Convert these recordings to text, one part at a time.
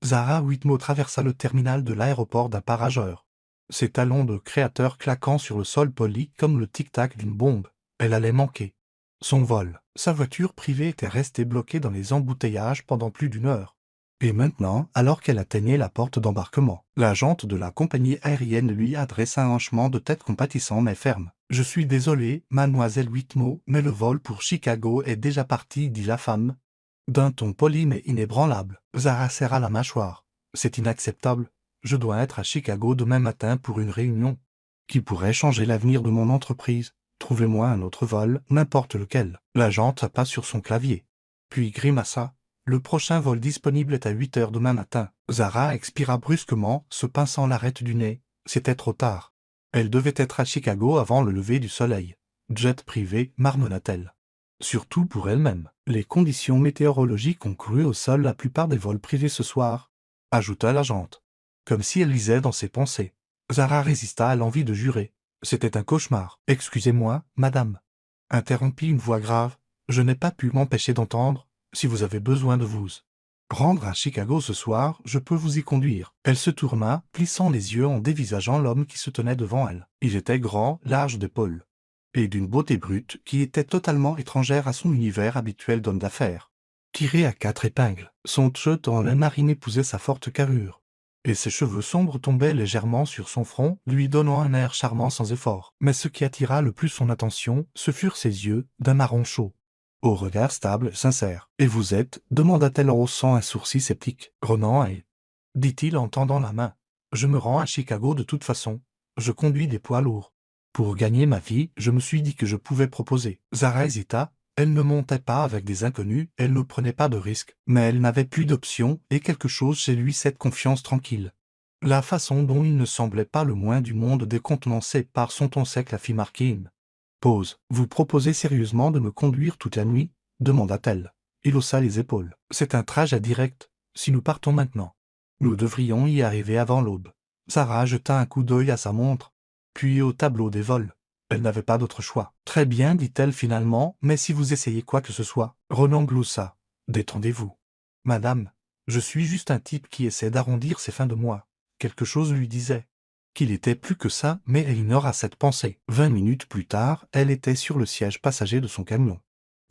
Zara Whitmo traversa le terminal de l'aéroport d'un pas rageur. Ses talons de créateur claquant sur le sol poli comme le tic-tac d'une bombe. Elle allait manquer son vol. Sa voiture privée était restée bloquée dans les embouteillages pendant plus d'une heure. Et maintenant, alors qu'elle atteignait la porte d'embarquement, l'agente de la compagnie aérienne lui adressa un hochement de tête compatissant mais ferme. « Je suis désolé, mademoiselle Whitmo, mais le vol pour Chicago est déjà parti, dit la femme. D'un ton poli mais inébranlable, Zara serra la mâchoire. « C'est inacceptable. Je dois être à Chicago demain matin pour une réunion qui pourrait changer l'avenir de mon entreprise. Trouvez-moi un autre vol, n'importe lequel. » L'agent tapa sur son clavier. Puis grimaça. « Le prochain vol disponible est à 8 heures demain matin. » Zara expira brusquement, se pinçant l'arête du nez. C'était trop tard. Elle devait être à Chicago avant le lever du soleil. Jet privé, marmonna-t-elle. Surtout pour elle-même. Les conditions météorologiques ont cru au sol la plupart des vols privés ce soir, ajouta l'agente. Comme si elle lisait dans ses pensées. Zara résista à l'envie de jurer. C'était un cauchemar. « Excusez-moi, madame. » Interrompit une voix grave. « Je n'ai pas pu m'empêcher d'entendre. Si vous avez besoin de vous rendre à Chicago ce soir, je peux vous y conduire. » Elle se tourna, plissant les yeux en dévisageant l'homme qui se tenait devant elle. Il était grand, large d'épaules, et d'une beauté brute qui était totalement étrangère à son univers habituel d'homme d'affaires. Tiré à 4 épingles, son t-shirt en laine marine épousait sa forte carrure, et ses cheveux sombres tombaient légèrement sur son front, lui donnant un air charmant sans effort. Mais ce qui attira le plus son attention, ce furent ses yeux, d'un marron chaud, au regard stable, sincère. « Et vous êtes ?» demanda-t-elle en haussant un sourcil sceptique. « Ronan est, dit-il en tendant la main. Je me rends à Chicago de toute façon. Je conduis des poids lourds. Pour gagner ma vie, je me suis dit que je pouvais proposer. » Zara hésita. Elle ne montait pas avec des inconnus, elle ne prenait pas de risques, mais elle n'avait plus d'options, et quelque chose chez lui cette confiance tranquille. La façon dont il ne semblait pas le moins du monde décontenancé par son ton sec la fit marquer une pause. « Vous proposez sérieusement de me conduire toute la nuit ?» demanda-t-elle. Il haussa les épaules. « C'est un trajet direct, si nous partons maintenant. Nous devrions y arriver avant l'aube. » Zara jeta un coup d'œil à sa montre, puis au tableau des vols. Elle n'avait pas d'autre choix. « Très bien, dit-elle finalement, mais si vous essayez quoi que ce soit. » Ronan gloussa. « Détendez-vous. Madame, je suis juste un type qui essaie d'arrondir ses fins de mois. » Quelque chose lui disait qu'il était plus que ça, mais elle ignora cette pensée. 20 minutes plus tard, elle était sur le siège passager de son camion.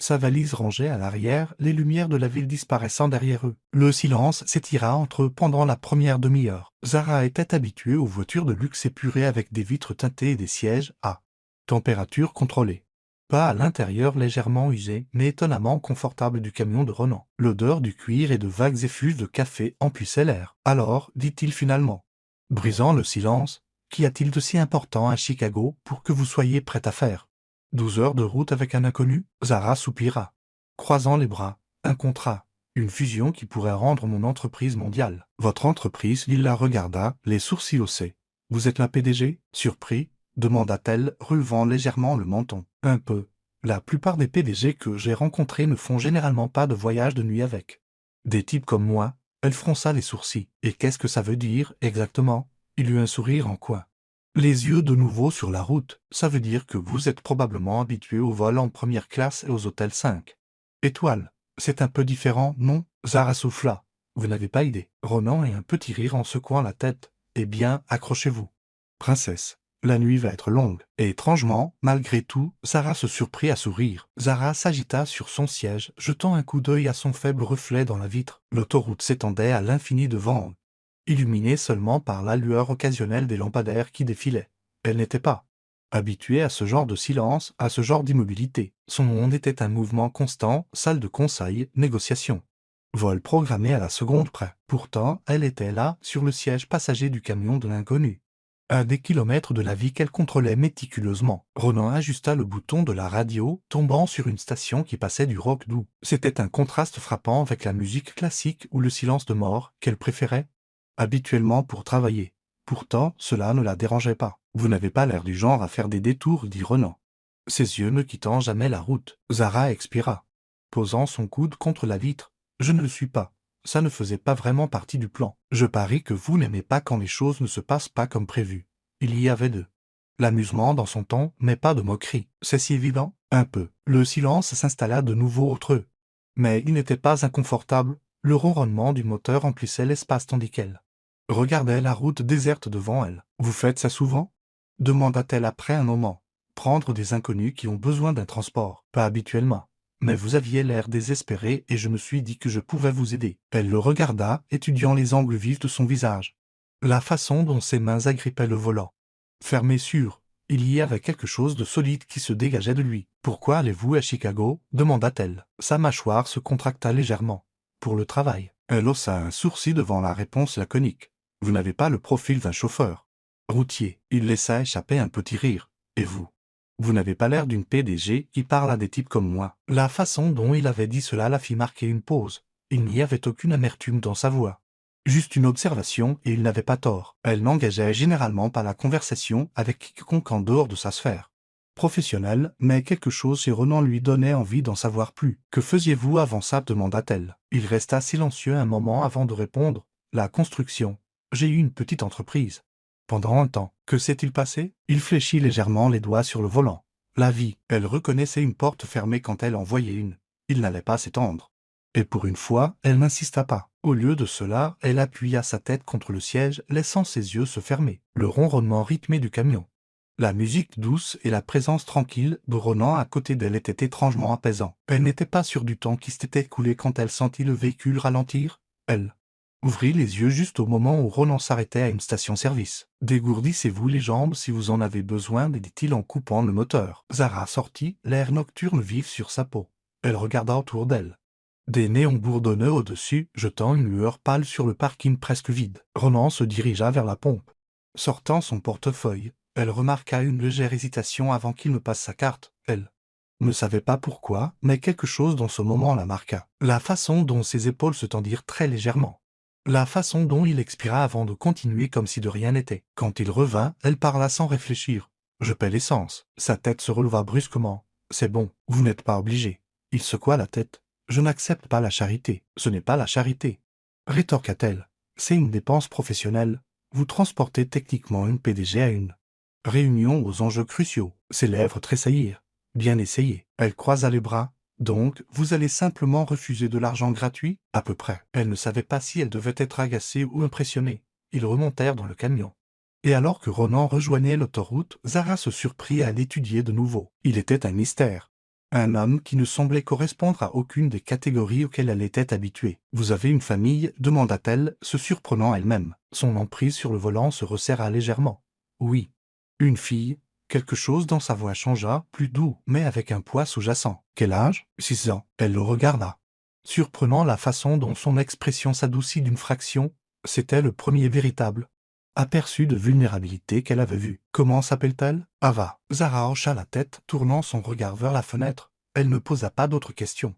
Sa valise rangée à l'arrière, les lumières de la ville disparaissant derrière eux. Le silence s'étira entre eux pendant la première demi-heure. Zara était habituée aux voitures de luxe épurées avec des vitres teintées et des sièges à température contrôlée. Pas à l'intérieur légèrement usé, mais étonnamment confortable du camion de Ronan. L'odeur du cuir et de vagues effluves de café emplissaient l'air. « Alors, dit-il finalement, brisant le silence, qu'y a-t-il de si important à Chicago pour que vous soyez prête à faire 12 heures de route avec un inconnu ?» Zara soupira, croisant les bras. « Un contrat, une fusion qui pourrait rendre mon entreprise mondiale. » « Votre entreprise ?» Il la regarda, les sourcils haussés. « Vous êtes la PDG ?» Surpris, demanda-t-elle, relevant légèrement le menton. « Un peu. La plupart des PDG que j'ai rencontrés ne font généralement pas de voyage de nuit avec des types comme moi. » Elle fronça les sourcils. « Et qu'est-ce que ça veut dire, exactement ?» Il eut un sourire en coin. Les yeux de nouveau sur la route. « Ça veut dire que vous êtes probablement habitué aux vols en première classe et aux hôtels 5 étoiles. C'est un peu différent, non ?» Zara souffla. « Vous n'avez pas idée. » Ronan eut un petit rire en secouant la tête. « Eh bien, accrochez-vous. Princesse, la nuit va être longue. » Et étrangement, malgré tout, Zara se surprit à sourire. Zara s'agita sur son siège, jetant un coup d'œil à son faible reflet dans la vitre. L'autoroute s'étendait à l'infini devant eux, illuminée seulement par la lueur occasionnelle des lampadaires qui défilaient. Elle n'était pas habituée à ce genre de silence, à ce genre d'immobilité. Son monde était un mouvement constant, salle de conseil, négociation. Vol programmé à la seconde près. Pourtant, elle était là, sur le siège passager du camion de l'inconnu. À des kilomètres de la vie qu'elle contrôlait méticuleusement. Ronan ajusta le bouton de la radio, tombant sur une station qui passait du rock doux. C'était un contraste frappant avec la musique classique ou le silence de mort qu'elle préférait habituellement pour travailler. Pourtant, cela ne la dérangeait pas. « Vous n'avez pas l'air du genre à faire des détours, » dit Ronan, ses yeux ne quittant jamais la route. Zara expira, posant son coude contre la vitre. « Je ne le suis pas. Ça ne faisait pas vraiment partie du plan. Je parie que vous n'aimez pas quand les choses ne se passent pas comme prévu. » Il y avait de l'amusement dans son ton, mais pas de moquerie. « C'est si évident ?» Un peu. Le silence s'installa de nouveau entre eux. Mais il n'était pas inconfortable. Le ronronnement du moteur emplissait l'espace tandis qu'elle regardait la route déserte devant elle. « Vous faites ça souvent ?» demanda-t-elle après un moment. « Prendre des inconnus qui ont besoin d'un transport. Pas habituellement. Mais vous aviez l'air désespéré et je me suis dit que je pouvais vous aider. » Elle le regarda, étudiant les angles vifs de son visage. La façon dont ses mains agrippaient le volant. Fermé sûr. Il y avait quelque chose de solide qui se dégageait de lui. « Pourquoi allez-vous à Chicago ?» demanda-t-elle. Sa mâchoire se contracta légèrement. « Pour le travail. » Elle haussa un sourcil devant la réponse laconique. « Vous n'avez pas le profil d'un chauffeur routier. » Il laissa échapper un petit rire. « Et vous ? Vous n'avez pas l'air d'une PDG qui parle à des types comme moi. » La façon dont il avait dit cela la fit marquer une pause. Il n'y avait aucune amertume dans sa voix. Juste une observation, et il n'avait pas tort. Elle n'engageait généralement pas la conversation avec quiconque en dehors de sa sphère professionnelle, mais quelque chose chez Ronan lui donnait envie d'en savoir plus. « Que faisiez-vous avant ça ?» demanda-t-elle. Il resta silencieux un moment avant de répondre. « La construction. J'ai eu une petite entreprise. Pendant un temps. » Que s'est-il passé? Il fléchit légèrement les doigts sur le volant. La vie. Elle reconnaissait une porte fermée quand elle en voyait une. Il n'allait pas s'étendre. Et pour une fois, elle n'insista pas. Au lieu de cela, elle appuya sa tête contre le siège, laissant ses yeux se fermer. Le ronronnement rythmé du camion. La musique douce et la présence tranquille de Ronan à côté d'elle étaient étrangement apaisants. Elle n'était pas sûre du temps qui s'était écoulé quand elle sentit le véhicule ralentir. Elle ouvrit les yeux juste au moment où Ronan s'arrêtait à une station-service. « Dégourdissez-vous les jambes si vous en avez besoin, dit-il en coupant le moteur. » Zara sortit, l'air nocturne vif sur sa peau. Elle regarda autour d'elle. Des néons bourdonnaient au-dessus, jetant une lueur pâle sur le parking presque vide. Ronan se dirigea vers la pompe. Sortant son portefeuille, elle remarqua une légère hésitation avant qu'il ne passe sa carte. Elle ne savait pas pourquoi, mais quelque chose dans ce moment la marqua. La façon dont ses épaules se tendirent très légèrement. La façon dont il expira avant de continuer comme si de rien n'était. Quand il revint, elle parla sans réfléchir. « Je paie l'essence. » Sa tête se releva brusquement. « C'est bon, vous n'êtes pas obligé. » Il secoua la tête. « Je n'accepte pas la charité. » « Ce n'est pas la charité. » Rétorqua-t-elle. « C'est une dépense professionnelle. Vous transportez techniquement une PDG à une réunion aux enjeux cruciaux. » Ses lèvres tressaillirent. « Bien essayé. » Elle croisa les bras. « Donc, vous allez simplement refuser de l'argent gratuit ?» À peu près. Elle ne savait pas si elle devait être agacée ou impressionnée. Ils remontèrent dans le camion. Et alors que Ronan rejoignait l'autoroute, Zara se surprit à l'étudier de nouveau. Il était un mystère. Un homme qui ne semblait correspondre à aucune des catégories auxquelles elle était habituée. « Vous avez une famille ?» demanda-t-elle, se surprenant elle-même. Son emprise sur le volant se resserra légèrement. « Oui. » « Une fille ?» Quelque chose dans sa voix changea, plus doux, mais avec un poids sous-jacent. « Quel âge ?» 6 ans. Elle le regarda. Surprenant la façon dont son expression s'adoucit d'une fraction, c'était le premier véritable aperçu de vulnérabilité qu'elle avait vu. « Comment s'appelle-t-elle ?» « Ava. » Zara hocha la tête, tournant son regard vers la fenêtre. Elle ne posa pas d'autres questions.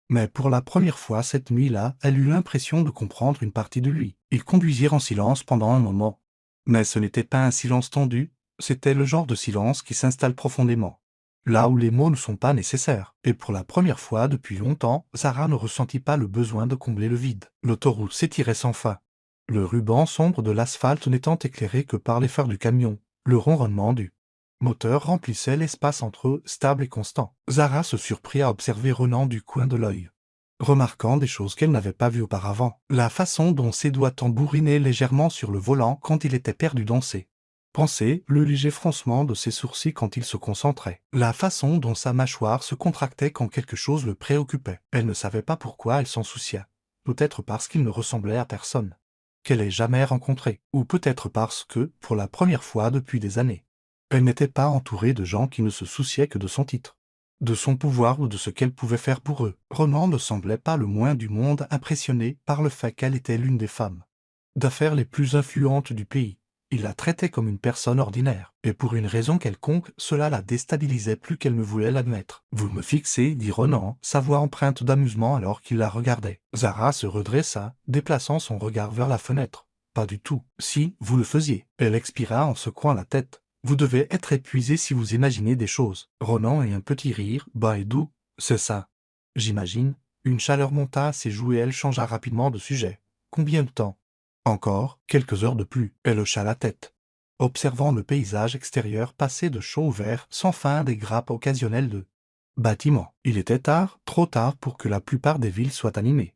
Mais pour la première fois cette nuit-là, elle eut l'impression de comprendre une partie de lui. Ils conduisirent en silence pendant un moment. Mais ce n'était pas un silence tendu, c'était le genre de silence qui s'installe profondément. Là où les mots ne sont pas nécessaires. Et pour la première fois depuis longtemps, Zara ne ressentit pas le besoin de combler le vide. L'autoroute s'étirait sans fin. Le ruban sombre de l'asphalte n'étant éclairé que par les phares du camion. Le ronronnement du moteur remplissait l'espace entre eux, stable et constant. Zara se surprit à observer Ronan du coin de l'œil, remarquant des choses qu'elle n'avait pas vues auparavant. La façon dont ses doigts tambourinaient légèrement sur le volant quand il était perdu dans ses pensées, le léger froncement de ses sourcils quand il se concentrait. La façon dont sa mâchoire se contractait quand quelque chose le préoccupait. Elle ne savait pas pourquoi elle s'en soucia. Peut-être parce qu'il ne ressemblait à personne qu'elle ait jamais rencontré, ou peut-être parce que, pour la première fois depuis des années, elle n'était pas entourée de gens qui ne se souciaient que de son titre, de son pouvoir ou de ce qu'elle pouvait faire pour eux. Ronan ne semblait pas le moins du monde impressionné par le fait qu'elle était l'une des femmes d'affaires les plus influentes du pays. Il la traitait comme une personne ordinaire, et pour une raison quelconque, cela la déstabilisait plus qu'elle ne voulait l'admettre. « Vous me fixez, dit Ronan, sa voix empreinte d'amusement alors qu'il la regardait. » Zara se redressa, déplaçant son regard vers la fenêtre. « Pas du tout. Si, vous le faisiez. » Elle expira en secouant la tête. « Vous devez être épuisé si vous imaginez des choses. » Ronan eut un petit rire, bas et doux. « C'est ça. J'imagine. » Une chaleur monta à ses joues et elle changea rapidement de sujet. « Combien de temps ?»« Encore, quelques heures de plus. » Elle hocha la tête, observant le paysage extérieur passé de champs ouverts sans fin à des grappes occasionnelles de bâtiments. Il était tard, trop tard pour que la plupart des villes soient animées.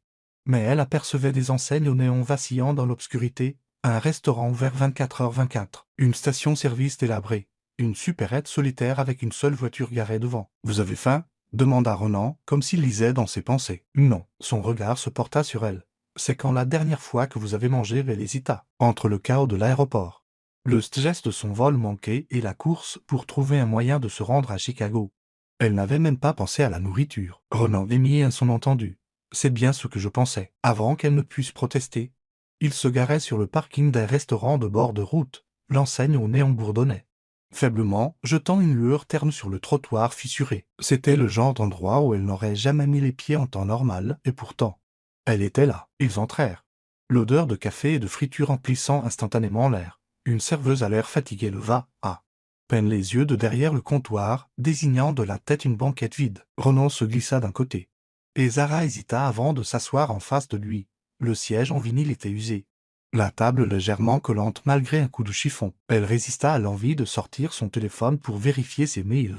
mais elle apercevait des enseignes au néon vacillant dans l'obscurité, un restaurant ouvert 24h24, une station-service délabrée, une supérette solitaire avec une seule voiture garée devant. « Vous avez faim ?» demanda Ronan, comme s'il lisait dans ses pensées. Non, son regard se porta sur elle. « C'est quand la dernière fois que vous avez mangé ?» Elle hésita, entre le chaos de l'aéroport, le stress de son vol manqué et la course pour trouver un moyen de se rendre à Chicago. Elle n'avait même pas pensé à la nourriture. Ronan émit un son entendu. C'est bien ce que je pensais, avant qu'elle ne puisse protester. Il se garait sur le parking d'un restaurant de bord de route, l'enseigne au néon bourdonnait faiblement, jetant une lueur terne sur le trottoir fissuré. C'était le genre d'endroit où elle n'aurait jamais mis les pieds en temps normal, et pourtant, elle était là. Ils entrèrent. L'odeur de café et de friture emplissant instantanément l'air. Une serveuse à l'air fatigué leva, à peine les yeux de derrière le comptoir, désignant de la tête une banquette vide. Ronan se glissa d'un côté. Et Zara hésita avant de s'asseoir en face de lui. Le siège en vinyle était usé. La table légèrement collante malgré un coup de chiffon. Elle résista à l'envie de sortir son téléphone pour vérifier ses mails,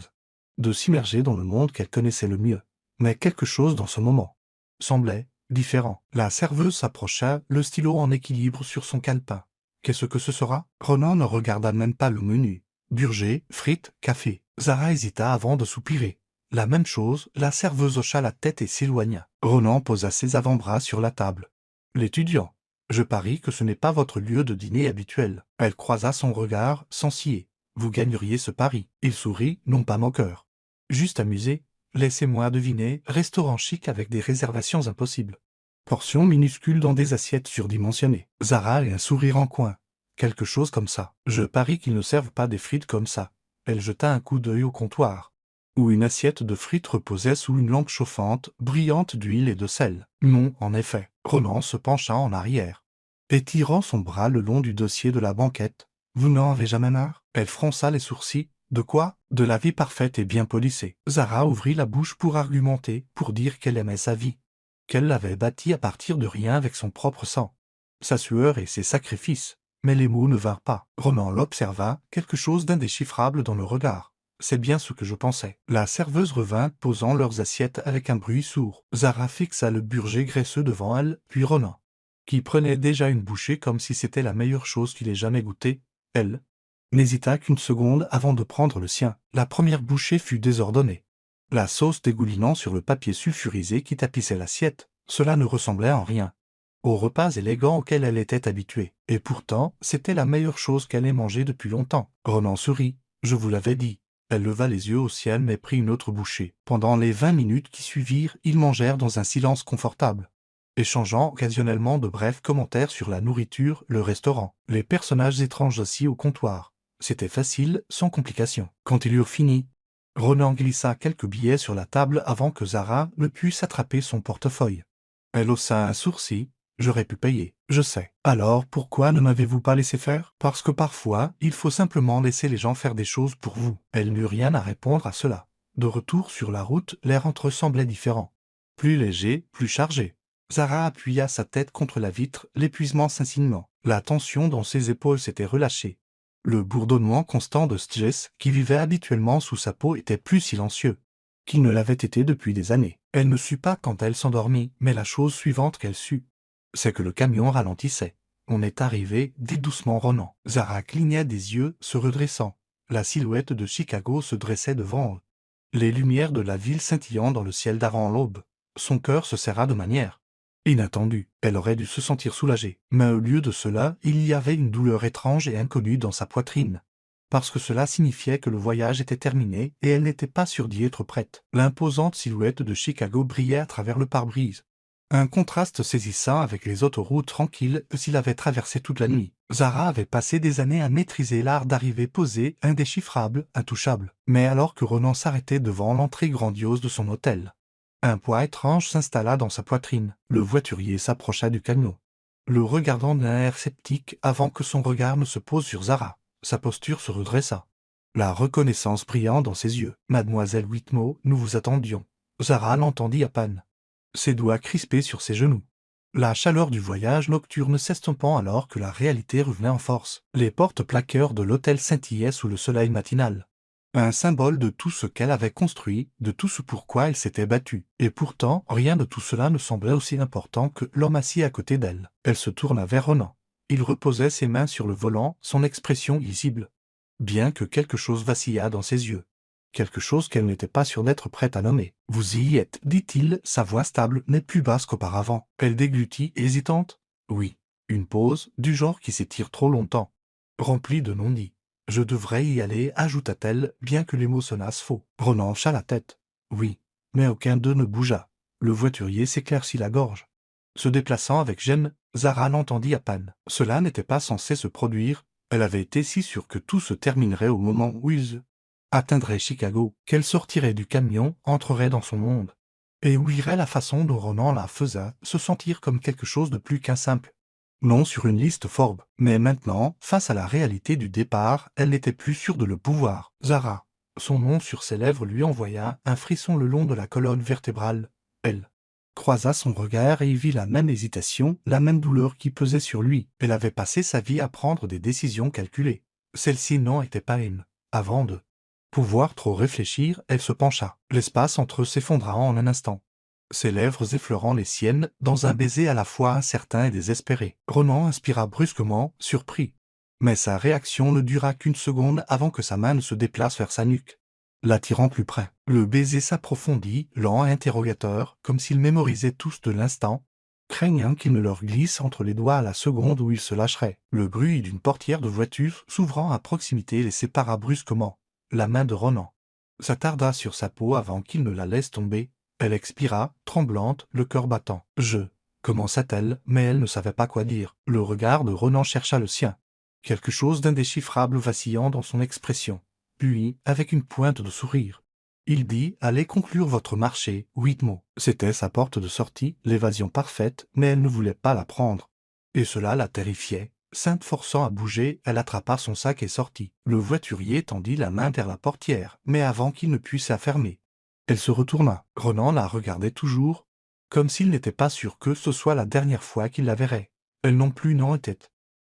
de s'immerger dans le monde qu'elle connaissait le mieux. Mais quelque chose dans ce moment semblait différent. La serveuse s'approcha, le stylo en équilibre sur son calepin. Qu'est-ce que ce sera? Ronan ne regarda même pas le menu. Burger, frites, café. Zara hésita avant de soupirer. La même chose, la serveuse hocha la tête et s'éloigna. Ronan posa ses avant-bras sur la table. L'étudiant. Je parie que ce n'est pas votre lieu de dîner habituel. Elle croisa son regard, sans scier. Vous gagneriez ce pari. Il sourit, non pas moqueur. Juste amusé. Laissez-moi deviner, restaurant chic avec des réservations impossibles. Portions minuscules dans des assiettes surdimensionnées. Zara et un sourire en coin. Quelque chose comme ça. Je parie qu'ils ne servent pas des frites comme ça. Elle jeta un coup d'œil au comptoir, où une assiette de frites reposait sous une lampe chauffante, brillante d'huile et de sel. Non, en effet. Ronan se pencha en arrière, étirant son bras le long du dossier de la banquette. Vous n'en avez jamais marre? Elle fronça les sourcils. De quoi? De la vie parfaite et bien polissée. Zara ouvrit la bouche pour argumenter, pour dire qu'elle aimait sa vie, qu'elle l'avait bâtie à partir de rien avec son propre sang, sa sueur et ses sacrifices. Mais les mots ne vinrent pas. Ronan l'observa, quelque chose d'indéchiffrable dans le regard. C'est bien ce que je pensais. La serveuse revint, posant leurs assiettes avec un bruit sourd. Zara fixa le burger graisseux devant elle, puis Ronan, qui prenait déjà une bouchée comme si c'était la meilleure chose qu'il ait jamais goûtée. Elle n'hésita qu'une seconde avant de prendre le sien. La première bouchée fut désordonnée, la sauce dégoulinant sur le papier sulfurisé qui tapissait l'assiette. Cela ne ressemblait en rien aux repas élégants auxquels elle était habituée. Et pourtant, c'était la meilleure chose qu'elle ait mangée depuis longtemps. Ronan sourit. Je vous l'avais dit. Elle leva les yeux au ciel mais prit une autre bouchée. Pendant les 20 minutes qui suivirent, ils mangèrent dans un silence confortable, échangeant occasionnellement de brefs commentaires sur la nourriture, le restaurant, les personnages étranges assis au comptoir. C'était facile, sans complication. Quand ils eurent fini, Ronan glissa quelques billets sur la table avant que Zara ne puisse attraper son portefeuille. Elle haussa un sourcil. J'aurais pu payer, je sais. Alors pourquoi ne m'avez-vous pas laissé faire? Parce que parfois, il faut simplement laisser les gens faire des choses pour vous. Elle n'eut rien à répondre à cela. De retour sur la route, l'air entre eux semblait différent. Plus léger, plus chargé. Zara appuya sa tête contre la vitre, l'épuisement s'insinuant. La tension dans ses épaules s'était relâchée. Le bourdonnement constant de stress qui vivait habituellement sous sa peau était plus silencieux qu'il ne l'avait été depuis des années. Elle ne sut pas quand elle s'endormit, mais la chose suivante qu'elle sut, c'est que le camion ralentissait. On est arrivé, dit doucement Ronan. Zara cligna des yeux, se redressant. La silhouette de Chicago se dressait devant eux, les lumières de la ville scintillant dans le ciel d'avant l'aube. Son cœur se serra de manière inattendue. Elle aurait dû se sentir soulagée. Mais au lieu de cela, il y avait une douleur étrange et inconnue dans sa poitrine, parce que cela signifiait que le voyage était terminé et elle n'était pas sûre d'y être prête. L'imposante silhouette de Chicago brillait à travers le pare-brise, un contraste saisissant avec les autoroutes tranquilles que s'il avait traversé toute la nuit. Zara avait passé des années à maîtriser l'art d'arriver posé, indéchiffrable, intouchable. Mais alors que Ronan s'arrêtait devant l'entrée grandiose de son hôtel, un poids étrange s'installa dans sa poitrine. Le voiturier s'approcha du camion, le regardant d'un air sceptique avant que son regard ne se pose sur Zara. Sa posture se redressa, la reconnaissance brillant dans ses yeux. « Mademoiselle Whitmore, nous vous attendions. » Zara l'entendit à peine, ses doigts crispés sur ses genoux, la chaleur du voyage nocturne s'estompant alors que la réalité revenait en force. Les portes plaqueurs de l'hôtel scintillaient sous le soleil matinal. Un symbole de tout ce qu'elle avait construit, de tout ce pourquoi elle s'était battue. Et pourtant, rien de tout cela ne semblait aussi important que l'homme assis à côté d'elle. Elle se tourna vers Ronan. Il reposait ses mains sur le volant, son expression lisible. Bien que quelque chose vacillât dans ses yeux. Quelque chose qu'elle n'était pas sûre d'être prête à nommer. « Vous y êtes, dit-il, sa voix stable n'est plus basse qu'auparavant. Elle déglutit, hésitante. « Oui. » Une pause, du genre qui s'étire trop longtemps. Remplie de non-dits. « Je devrais y aller, ajouta-t-elle, bien que les mots sonnassent faux. » Ronan hocha la tête. Oui. Mais aucun d'eux ne bougea. Le voiturier s'éclaircit la gorge. Se déplaçant avec gêne, Zara l'entendit à peine. Cela n'était pas censé se produire. Elle avait été si sûre que tout se terminerait au moment où ils atteindrait Chicago, qu'elle sortirait du camion, entrerait dans son monde, et oublierait la façon dont Ronan la faisait se sentir comme quelque chose de plus qu'un simple nom sur une liste Forbes. Mais maintenant, face à la réalité du départ, elle n'était plus sûre de le pouvoir. Zara. Son nom sur ses lèvres lui envoya un frisson le long de la colonne vertébrale. Elle croisa son regard et y vit la même hésitation, la même douleur qui pesait sur lui. Elle avait passé sa vie à prendre des décisions calculées. Celle-ci n'en était pas une. Avant de pouvoir trop réfléchir, elle se pencha. L'espace entre eux s'effondra en un instant. Ses lèvres effleurant les siennes, dans un baiser à la fois incertain et désespéré. Ronan inspira brusquement, surpris. Mais sa réaction ne dura qu'une seconde avant que sa main ne se déplace vers sa nuque, l'attirant plus près. Le baiser s'approfondit, lent et interrogateur, comme s'il mémorisait tous de l'instant, craignant qu'il ne leur glisse entre les doigts à la seconde où il se lâcherait. Le bruit d'une portière de voiture s'ouvrant à proximité les sépara brusquement. La main de Ronan s'attarda sur sa peau avant qu'il ne la laisse tomber. Elle expira, tremblante, le cœur battant. « Je » commença-t-elle, mais elle ne savait pas quoi dire. Le regard de Ronan chercha le sien. Quelque chose d'indéchiffrable vacillant dans son expression. Puis, avec une pointe de sourire, il dit « Allez conclure votre marché, 8 mots. » C'était sa porte de sortie, l'évasion parfaite, mais elle ne voulait pas la prendre. Et cela la terrifiait. Sainte forçant à bouger, elle attrapa son sac et sortit. Le voiturier tendit la main vers la portière, mais avant qu'il ne puisse la fermer, elle se retourna. Ronan la regardait toujours, comme s'il n'était pas sûr que ce soit la dernière fois qu'il la verrait. Elle non plus n'en était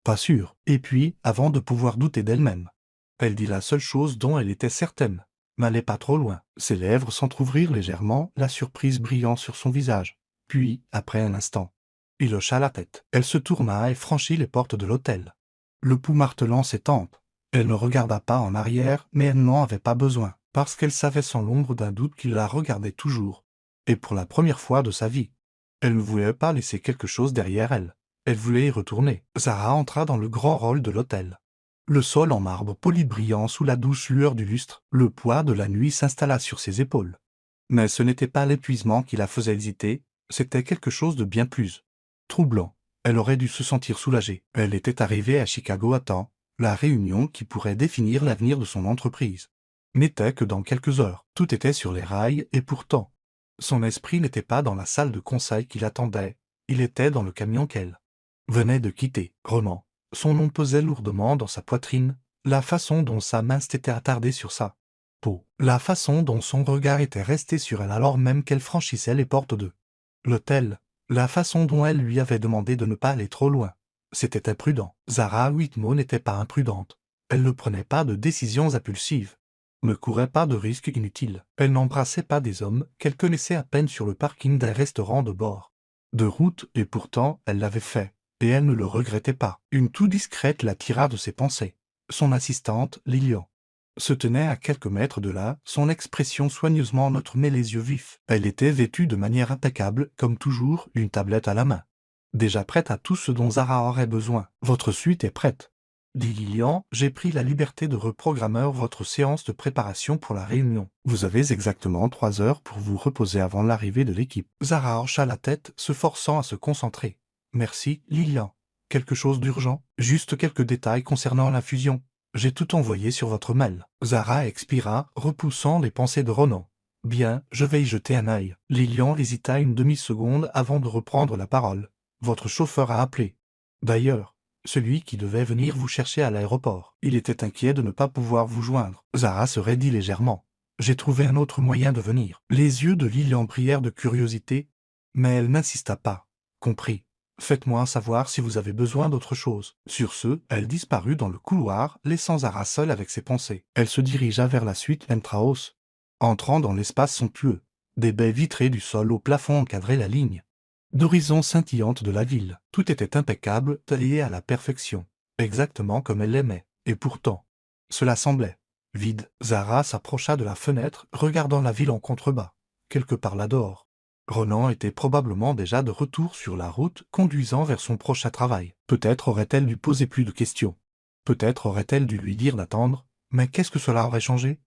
pas sûre. Et puis, avant de pouvoir douter d'elle-même, elle dit la seule chose dont elle était certaine. N'allez pas trop loin. Ses lèvres s'entr'ouvrirent légèrement, la surprise brillant sur son visage. Puis, après un instant, il hocha la tête. Elle se tourna et franchit les portes de l'hôtel, le pouls martelant ses tempes. Elle ne regarda pas en arrière, mais elle n'en avait pas besoin, parce qu'elle savait sans l'ombre d'un doute qu'il la regardait toujours. Et pour la première fois de sa vie, elle ne voulait pas laisser quelque chose derrière elle. Elle voulait y retourner. Zara entra dans le grand hall de l'hôtel. Le sol en marbre poli brillant sous la douce lueur du lustre, le poids de la nuit s'installa sur ses épaules. Mais ce n'était pas l'épuisement qui la faisait hésiter, c'était quelque chose de bien plus troublant. Elle aurait dû se sentir soulagée. Elle était arrivée à Chicago à temps. La réunion qui pourrait définir l'avenir de son entreprise n'était que dans quelques heures. Tout était sur les rails et pourtant, son esprit n'était pas dans la salle de conseil qui l'attendait, il était dans le camion qu'elle venait de quitter. Ronan. Son nom pesait lourdement dans sa poitrine, la façon dont sa main s'était attardée sur sa peau, la façon dont son regard était resté sur elle alors même qu'elle franchissait les portes de l'hôtel, la façon dont elle lui avait demandé de ne pas aller trop loin. C'était imprudent. Zara Whitmore n'était pas imprudente. Elle ne prenait pas de décisions impulsives, ne courait pas de risques inutiles. Elle n'embrassait pas des hommes qu'elle connaissait à peine sur le parking d'un restaurant de bord de route, et pourtant elle l'avait fait. Et elle ne le regrettait pas. Une toux discrète la tira de ses pensées. Son assistante, Lilian, se tenait à quelques mètres de là, son expression soigneusement neutre mais les yeux vifs. Elle était vêtue de manière impeccable, comme toujours, une tablette à la main. Déjà prête à tout ce dont Zara aurait besoin. Votre suite est prête, dit Lilian. J'ai pris la liberté de reprogrammer votre séance de préparation pour la réunion. Vous avez exactement 3 heures pour vous reposer avant l'arrivée de l'équipe. Zara hocha la tête, se forçant à se concentrer. Merci, Lilian. Quelque chose d'urgent? Juste quelques détails concernant l'infusion. J'ai tout envoyé sur votre mail. Zara expira, repoussant les pensées de Ronan. Bien, je vais y jeter un œil. Lilian hésita une demi-seconde avant de reprendre la parole. Votre chauffeur a appelé. D'ailleurs, celui qui devait venir vous chercher à l'aéroport. Il était inquiet de ne pas pouvoir vous joindre. Zara se raidit légèrement. J'ai trouvé un autre moyen de venir. Les yeux de Lilian brillèrent de curiosité, mais elle n'insista pas. Compris. Faites-moi savoir si vous avez besoin d'autre chose. » Sur ce, elle disparut dans le couloir, laissant Zara seule avec ses pensées. Elle se dirigea vers la suite Entraos. Entrant dans l'espace somptueux, des baies vitrées du sol au plafond encadraient la ligne d'horizon scintillante de la ville. Tout était impeccable, taillé à la perfection, exactement comme elle l'aimait. Et pourtant, cela semblait vide. Zara s'approcha de la fenêtre, regardant la ville en contrebas, quelque part là dehors. Ronan était probablement déjà de retour sur la route conduisant vers son prochain travail. Peut-être aurait-elle dû poser plus de questions. Peut-être aurait-elle dû lui dire d'attendre, mais qu'est-ce que cela aurait changé?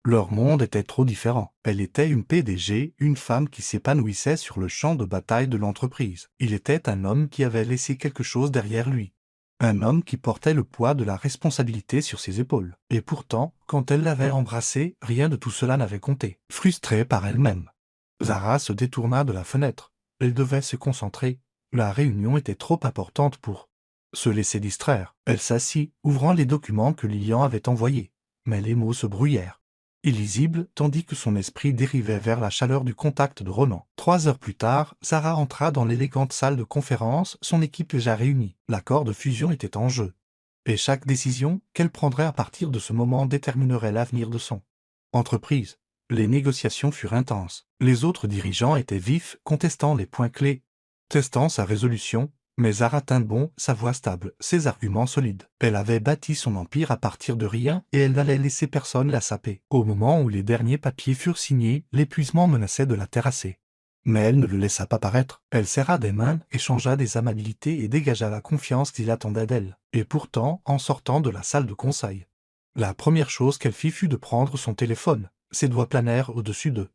Leur monde était trop différent. Elle était une PDG, une femme qui s'épanouissait sur le champ de bataille de l'entreprise. Il était un homme qui avait laissé quelque chose derrière lui. Un homme qui portait le poids de la responsabilité sur ses épaules. Et pourtant, quand elle l'avait embrassé, rien de tout cela n'avait compté. Frustrée par elle-même, Zara se détourna de la fenêtre. Elle devait se concentrer. La réunion était trop importante pour se laisser distraire. Elle s'assit, ouvrant les documents que Lilian avait envoyés. Mais les mots se brouillèrent, illisible, tandis que son esprit dérivait vers la chaleur du contact de Ronan. 3 heures plus tard, Zara entra dans l'élégante salle de conférence, son équipe déjà réunie. L'accord de fusion était en jeu. Et chaque décision qu'elle prendrait à partir de ce moment déterminerait l'avenir de son entreprise. Les négociations furent intenses. Les autres dirigeants étaient vifs, contestant les points clés, testant sa résolution, mais Zara tint bon, sa voix stable, ses arguments solides. Elle avait bâti son empire à partir de rien et elle n'allait laisser personne la saper. Au moment où les derniers papiers furent signés, l'épuisement menaçait de la terrasser. Mais elle ne le laissa pas paraître. Elle serra des mains, échangea des amabilités et dégagea la confiance qu'il attendait d'elle. Et pourtant, en sortant de la salle de conseil, la première chose qu'elle fit fut de prendre son téléphone. Ses doigts planèrent au-dessus d'eux.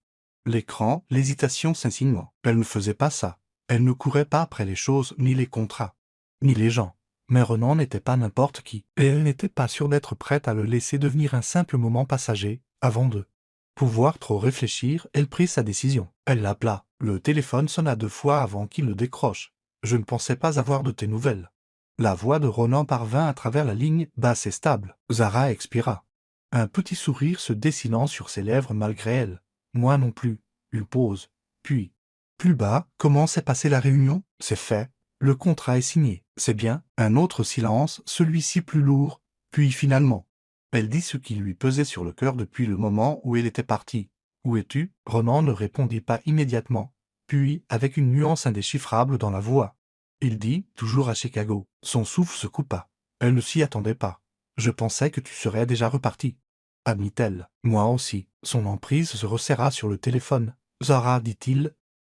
L'écran, l'hésitation s'insinuant. Elle ne faisait pas ça. Elle ne courait pas après les choses, ni les contrats, ni les gens. Mais Ronan n'était pas n'importe qui, et elle n'était pas sûre d'être prête à le laisser devenir un simple moment passager, avant de pouvoir trop réfléchir. Elle prit sa décision. Elle l'appela. Le téléphone sonna 2 fois avant qu'il ne décroche. « Je ne pensais pas avoir de tes nouvelles. » La voix de Ronan parvint à travers la ligne, basse et stable. Zara expira, un petit sourire se dessinant sur ses lèvres malgré elle. Moi non plus. Une pause. Puis, plus bas, comment s'est passée la réunion? C'est fait. Le contrat est signé. C'est bien. Un autre silence, celui-ci plus lourd. Puis finalement, elle dit ce qui lui pesait sur le cœur depuis le moment où elle était partie. Où es-tu? Ronan ne répondit pas immédiatement. Puis, avec une nuance indéchiffrable dans la voix, il dit, toujours à Chicago. Son souffle se coupa. Elle ne s'y attendait pas. Je pensais que tu serais déjà reparti, admit-elle. Moi aussi. Son emprise se resserra sur le téléphone. Zara, dit-il,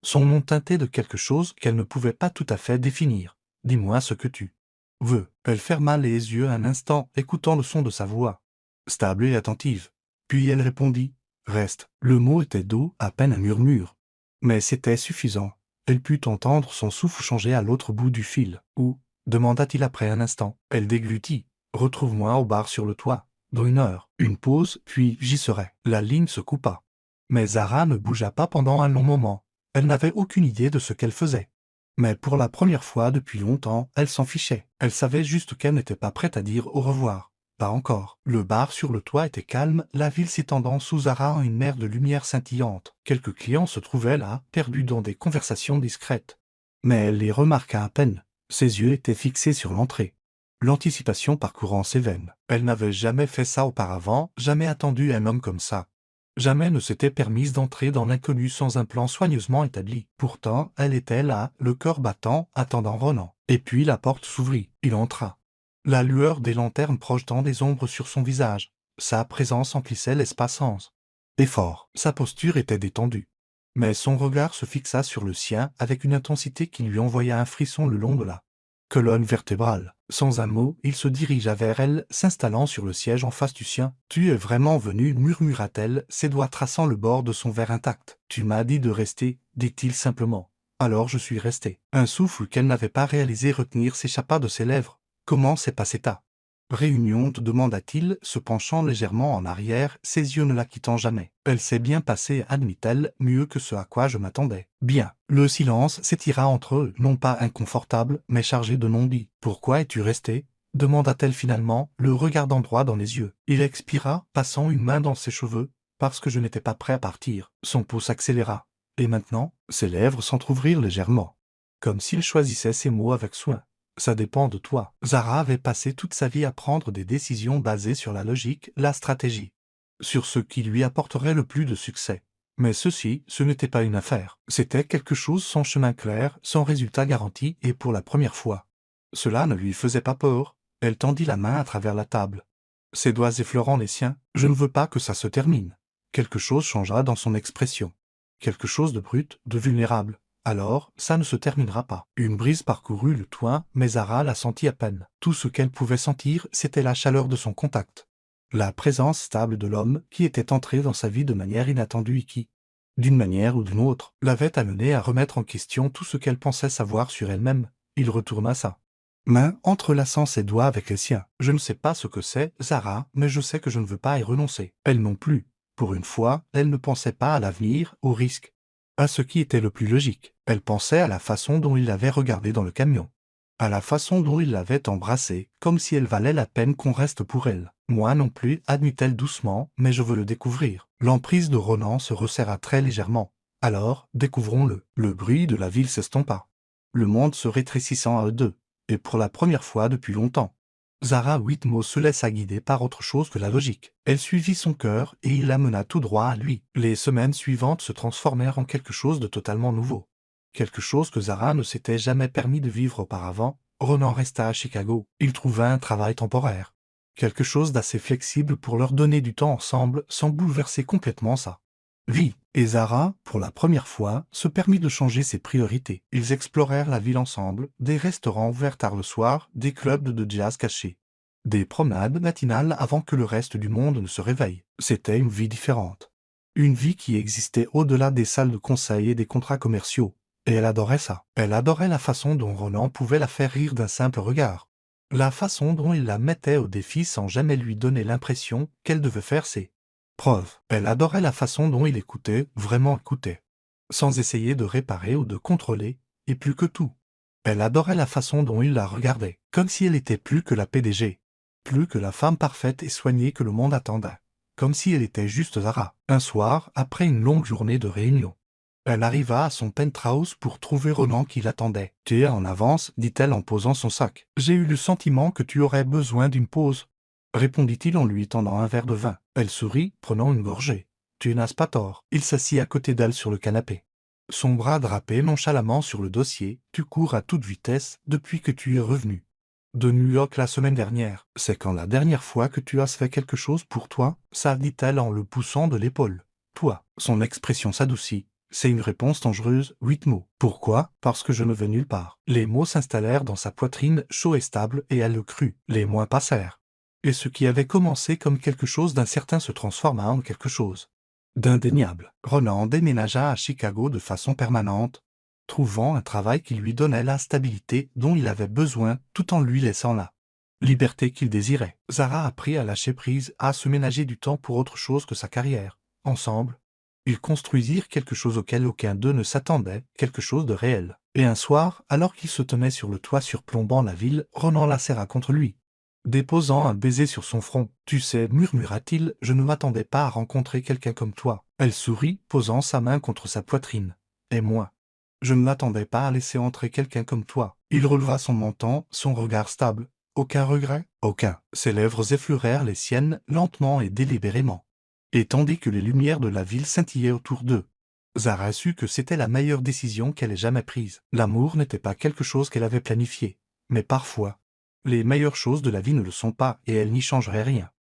son nom teinté de quelque chose qu'elle ne pouvait pas tout à fait définir. Dis-moi ce que tu veux. Elle ferma les yeux un instant, écoutant le son de sa voix, stable et attentive. Puis elle répondit, reste. Le mot était doux, à peine un murmure. Mais c'était suffisant. Elle put entendre son souffle changer à l'autre bout du fil. Où? Demanda-t-il après un instant. Elle déglutit. Retrouve-moi au bar sur le toit. Dans 1 heure. Une pause, puis j'y serai. La ligne se coupa. Mais Zara ne bougea pas pendant un long moment. Elle n'avait aucune idée de ce qu'elle faisait. Mais pour la première fois depuis longtemps, elle s'en fichait. Elle savait juste qu'elle n'était pas prête à dire au revoir. Pas encore. Le bar sur le toit était calme, la ville s'étendant sous Zara en une mer de lumière scintillante. Quelques clients se trouvaient là, perdus dans des conversations discrètes. Mais elle les remarqua à peine. Ses yeux étaient fixés sur l'entrée, l'anticipation parcourant ses veines. Elle n'avait jamais fait ça auparavant, jamais attendu un homme comme ça. Jamais ne s'était permise d'entrer dans l'inconnu sans un plan soigneusement établi. Pourtant, elle était là, le cœur battant, attendant Ronan. Et puis la porte s'ouvrit. Il entra, la lueur des lanternes projetant des ombres sur son visage. Sa présence emplissait l'espace sans effort. Sa posture était détendue. Mais son regard se fixa sur le sien avec une intensité qui lui envoya un frisson le long de la colonne vertébrale. Sans un mot, il se dirigea vers elle, s'installant sur le siège en face du sien. « Tu es vraiment venu, murmura-t-elle, ses doigts traçant le bord de son verre intact. Tu m'as dit de rester, dit-il simplement. Alors je suis resté. » Un souffle qu'elle n'avait pas réalisé retenir s'échappa de ses lèvres. « Comment s'est passée ta réunion ?» demanda-t-il, se penchant légèrement en arrière, ses yeux ne la quittant jamais. « Elle s'est bien passée, admit-elle, mieux que ce à quoi je m'attendais. » Bien. Le silence s'étira entre eux, non pas inconfortable, mais chargé de non-dits. « Pourquoi es-tu resté ?» demanda-t-elle finalement, le regardant droit dans les yeux. Il expira, passant une main dans ses cheveux. « Parce que je n'étais pas prêt à partir. » Son pouls s'accéléra. « Et maintenant ?» Ses lèvres s'entr'ouvrirent légèrement. comme s'il choisissait ses mots avec soin. Ça dépend de toi. Zara avait passé toute sa vie à prendre des décisions basées sur la logique, la stratégie, sur ce qui lui apporterait le plus de succès. Mais ceci, ce n'était pas une affaire. C'était quelque chose sans chemin clair, sans résultat garanti et pour la première fois. Cela ne lui faisait pas peur. Elle tendit la main à travers la table, ses doigts effleurant les siens. Je ne veux pas que ça se termine. Quelque chose changea dans son expression. Quelque chose de brut, de vulnérable. Alors, ça ne se terminera pas. Une brise parcourut le toit, mais Zara la sentit à peine. Tout ce qu'elle pouvait sentir, c'était la chaleur de son contact. La présence stable de l'homme qui était entré dans sa vie de manière inattendue et qui, d'une manière ou d'une autre, l'avait amenée à remettre en question tout ce qu'elle pensait savoir sur elle-même. Il retourna sa main entrelaçant ses doigts avec les siens. Je ne sais pas ce que c'est, Zara, mais je sais que je ne veux pas y renoncer. Elle non plus. Pour une fois, elle ne pensait pas à l'avenir, au risque, à ce qui était le plus logique. Elle pensait à la façon dont il l'avait regardé dans le camion, à la façon dont il l'avait embrassée, comme si elle valait la peine qu'on reste pour elle. Moi non plus, admit-elle doucement, mais je veux le découvrir. L'emprise de Ronan se resserra très légèrement. Alors, découvrons-le. Le bruit de la ville s'estompa, le monde se rétrécissant à eux deux, et pour la première fois depuis longtemps. Zara Whitmore se laissa guider par autre chose que la logique. Elle suivit son cœur et il la mena tout droit à lui. Les semaines suivantes se transformèrent en quelque chose de totalement nouveau. Quelque chose que Zara ne s'était jamais permis de vivre auparavant. Ronan resta à Chicago. Il trouva un travail temporaire. Quelque chose d'assez flexible pour leur donner du temps ensemble sans bouleverser complètement sa vie. Et Zara, pour la première fois, se permit de changer ses priorités. Ils explorèrent la ville ensemble, des restaurants ouverts tard le soir, des clubs de jazz cachés, des promenades matinales avant que le reste du monde ne se réveille. C'était une vie différente. Une vie qui existait au-delà des salles de conseil et des contrats commerciaux. Et elle adorait ça. Elle adorait la façon dont Ronan pouvait la faire rire d'un simple regard. La façon dont il la mettait au défi sans jamais lui donner l'impression qu'elle devait faire ses preuve. Elle adorait la façon dont il écoutait, vraiment écoutait, sans essayer de réparer ou de contrôler, et plus que tout. Elle adorait la façon dont il la regardait, comme si elle était plus que la PDG, plus que la femme parfaite et soignée que le monde attendait, comme si elle était juste Zara. Un soir, après une longue journée de réunion, elle arriva à son penthouse pour trouver Ronan qui l'attendait. « Tu es en avance, dit-elle en posant son sac. J'ai eu le sentiment que tu aurais besoin d'une pause, répondit-il en lui tendant un verre de vin. Elle sourit, prenant une gorgée. Tu n'as pas tort. Il s'assit à côté d'elle sur le canapé, son bras drapé nonchalamment sur le dossier. Tu cours à toute vitesse depuis que tu es revenu de New York la semaine dernière. C'est quand la dernière fois que tu as fait quelque chose pour toi, ça, dit-elle en le poussant de l'épaule. Toi. Son expression s'adoucit. C'est une réponse dangereuse, 8 mots. Pourquoi? Parce que je ne vais nulle part. Les mots s'installèrent dans sa poitrine, chaud et stable, et elle le crut. Les mois passèrent. Et ce qui avait commencé comme quelque chose d'incertain se transforma en quelque chose d'indéniable. Ronan déménagea à Chicago de façon permanente, trouvant un travail qui lui donnait la stabilité dont il avait besoin tout en lui laissant la liberté qu'il désirait. Zara apprit à lâcher prise, à se ménager du temps pour autre chose que sa carrière. Ensemble, ils construisirent quelque chose auquel aucun d'eux ne s'attendait, quelque chose de réel. Et un soir, alors qu'il se tenait sur le toit surplombant la ville, Ronan la serra contre lui, déposant un baiser sur son front. « Tu sais, murmura-t-il, je ne m'attendais pas à rencontrer quelqu'un comme toi. » Elle sourit, posant sa main contre sa poitrine. « Et moi, je ne m'attendais pas à laisser entrer quelqu'un comme toi. » Il releva son menton, son regard stable. « Aucun regret? » « Aucun. » Ses lèvres effleurèrent les siennes, lentement et délibérément. Et tandis que les lumières de la ville scintillaient autour d'eux, Zara sut que c'était la meilleure décision qu'elle ait jamais prise. L'amour n'était pas quelque chose qu'elle avait planifié, mais parfois, les meilleures choses de la vie ne le sont pas et elle n'y changerait rien.